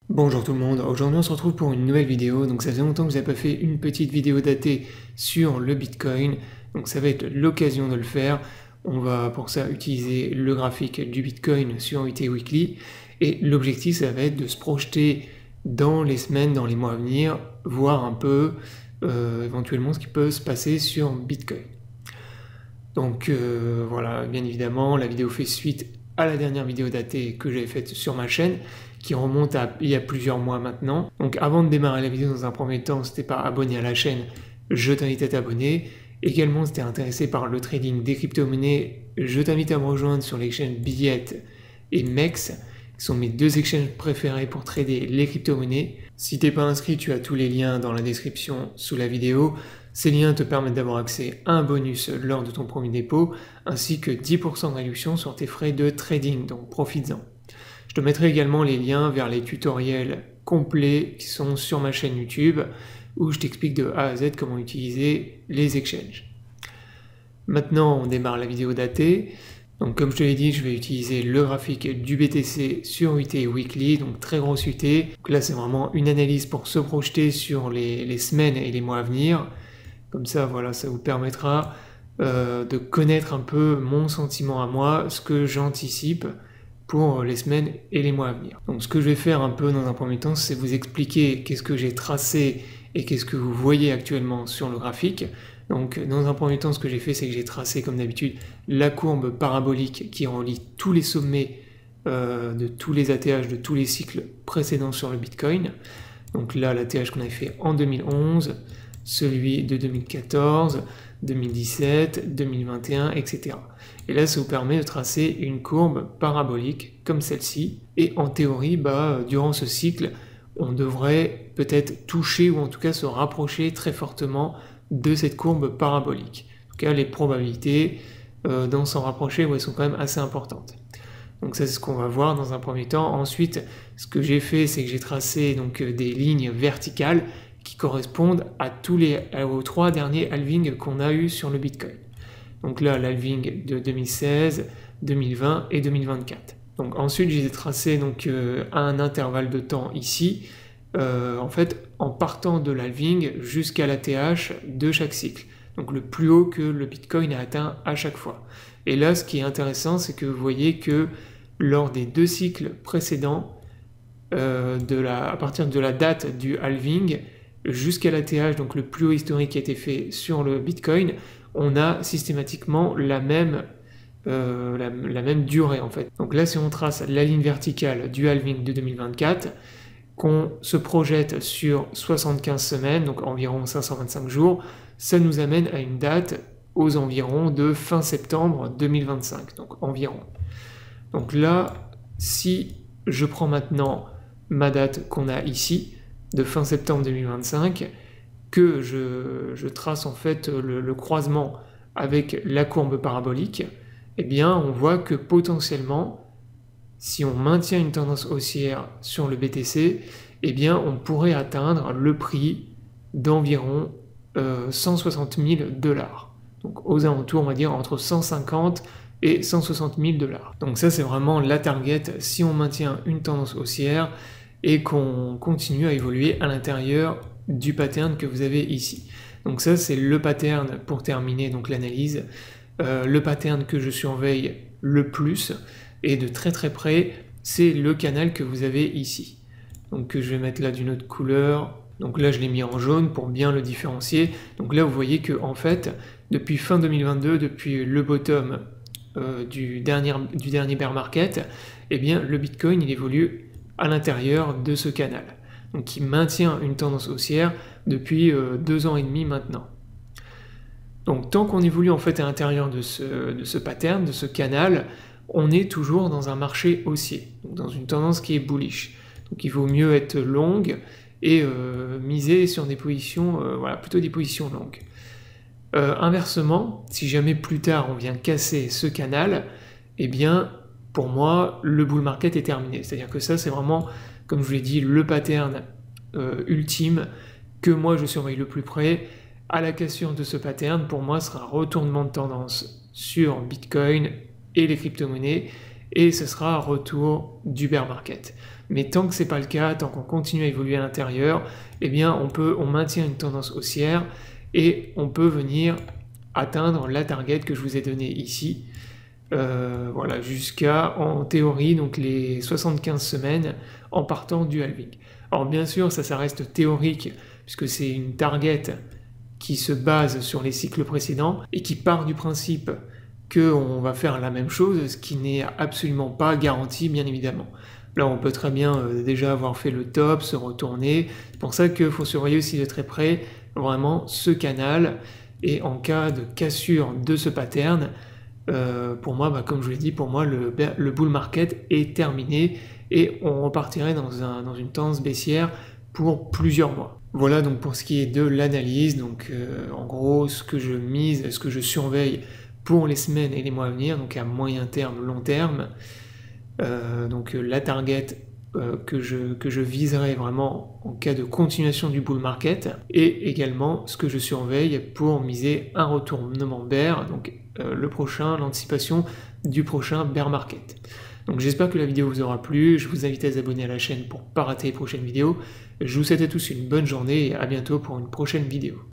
Bonjour tout le monde, aujourd'hui on se retrouve pour une nouvelle vidéo. Donc ça faisait longtemps que je n'avais pas fait une petite vidéo datée sur le Bitcoin, donc ça va être l'occasion de le faire. On va pour ça utiliser le graphique du Bitcoin sur UT Weekly, et l'objectif ça va être de se projeter dans les semaines, dans les mois à venir, voir un peu éventuellement ce qui peut se passer sur Bitcoin. Donc voilà, bien évidemment la vidéo fait suite à la dernière vidéo datée que j'avais faite sur ma chaîne, qui remonte à il y a plusieurs mois maintenant. Donc avant de démarrer la vidéo, dans un premier temps, si t'es pas abonné à la chaîne, je t'invite à t'abonner. Également, si t'es intéressé par le trading des crypto-monnaies, je t'invite à me rejoindre sur les chaînes Billette et MEX, qui sont mes deux exchanges préférés pour trader les crypto-monnaies. Si t'es pas inscrit, tu as tous les liens dans la description sous la vidéo. Ces liens te permettent d'avoir accès à un bonus lors de ton premier dépôt, ainsi que 10% de réduction sur tes frais de trading, donc profites-en. Je te mettrai également les liens vers les tutoriels complets qui sont sur ma chaîne YouTube, où je t'explique de A à Z comment utiliser les exchanges. Maintenant, on démarre la vidéo datée. Donc comme je te l'ai dit, je vais utiliser le graphique du BTC sur UT Weekly, donc très grosse UT. Donc là, c'est vraiment une analyse pour se projeter sur les semaines et les mois à venir. Comme ça, voilà, ça vous permettra de connaître un peu mon sentiment à moi, ce que j'anticipe pour les semaines et les mois à venir. Donc ce que je vais faire un peu dans un premier temps, c'est vous expliquer qu'est-ce que j'ai tracé et qu'est-ce que vous voyez actuellement sur le graphique. Donc dans un premier temps, ce que j'ai fait, c'est que j'ai tracé comme d'habitude la courbe parabolique qui relie tous les sommets de tous les ATH de tous les cycles précédents sur le Bitcoin. Donc là, l'ATH qu'on avait fait en 2011, celui de 2014, 2017, 2021, etc. Et là, ça vous permet de tracer une courbe parabolique comme celle-ci. Et en théorie, durant ce cycle, on devrait peut-être toucher ou en tout cas se rapprocher très fortement de cette courbe parabolique. En tout cas, les probabilités d'en s'en rapprocher, elles sont quand même assez importantes. Donc ça, c'est ce qu'on va voir dans un premier temps. Ensuite, ce que j'ai fait, c'est que j'ai tracé donc des lignes verticales qui correspondent aux trois derniers halvings qu'on a eu sur le Bitcoin. Donc là, l'halving de 2016, 2020 et 2024. Donc ensuite, j'ai tracé donc à un intervalle de temps ici, en fait, en partant de l'halving jusqu'à l'ATH de chaque cycle. Donc le plus haut que le Bitcoin a atteint à chaque fois. Et là, ce qui est intéressant, c'est que vous voyez que lors des deux cycles précédents, à partir de la date du halving jusqu'à l'ATH, donc le plus haut historique qui a été fait sur le Bitcoin, on a systématiquement la même durée en fait. Donc là, si on trace la ligne verticale du halving de 2024, qu'on se projette sur 75 semaines, donc environ 525 jours, ça nous amène à une date aux environs de fin septembre 2025, donc environ. Donc là, si je prends maintenant ma date qu'on a ici, de fin septembre 2025, que je trace en fait le croisement avec la courbe parabolique, eh bien on voit que potentiellement, si on maintient une tendance haussière sur le BTC, eh bien on pourrait atteindre le prix d'environ 160 000 $. Donc aux alentours, on va dire entre 150 et 160 000 $. Donc ça, c'est vraiment la target si on maintient une tendance haussière et qu'on continue à évoluer à l'intérieur du pattern que vous avez ici. Donc ça, c'est le pattern pour terminer donc l'analyse. Le pattern que je surveille le plus et de très très près, c'est le canal que vous avez ici. Donc je vais mettre là d'une autre couleur. Donc là, je l'ai mis en jaune pour bien le différencier. Donc là, vous voyez que en fait, depuis fin 2022, depuis le bottom du dernier bear market, eh bien le Bitcoin il évolue à l'intérieur de ce canal, donc qui maintient une tendance haussière depuis 2 ans et demi maintenant. Donc tant qu'on évolue en fait à l'intérieur de ce pattern, de ce canal, on est toujours dans un marché haussier, donc dans une tendance qui est bullish. Donc il vaut mieux être longue et miser sur des positions, plutôt des positions longues. Inversement, si jamais plus tard on vient casser ce canal, eh bien pour moi le bull market est terminé. C'est-à-dire que ça c'est vraiment, comme je vous l'ai dit, le pattern ultime que moi je surveille le plus près. À la cassure de ce pattern, pour moi, sera un retournement de tendance sur Bitcoin et les crypto-monnaies. et ce sera retour du bear market. Mais tant que c'est pas le cas, tant qu'on continue à évoluer à l'intérieur, eh bien on maintient une tendance haussière et on peut venir atteindre la target que je vous ai donnée ici. Voilà, jusqu'à, en théorie, donc les 75 semaines en partant du halving. Alors bien sûr, ça reste théorique, puisque c'est une target qui se base sur les cycles précédents et qui part du principe qu'on va faire la même chose, ce qui n'est absolument pas garanti, bien évidemment. Là, on peut très bien déjà avoir fait le top, se retourner. C'est pour ça qu'il faut surveiller aussi de très près vraiment ce canal. Et en cas de cassure de ce pattern, pour moi, comme je vous l'ai dit, pour moi, le bull market est terminé et on repartirait dans une tendance baissière pour plusieurs mois. Voilà donc pour ce qui est de l'analyse. Donc en gros, ce que je mise, ce que je surveille pour les semaines et les mois à venir, donc à moyen terme, long terme. Donc la target que je viserai vraiment en cas de continuation du bull market, et également ce que je surveille pour miser un retournement bear, donc l'anticipation du prochain bear market. Donc j'espère que la vidéo vous aura plu, je vous invite à vous abonner à la chaîne pour ne pas rater les prochaines vidéos. Je vous souhaite à tous une bonne journée et à bientôt pour une prochaine vidéo.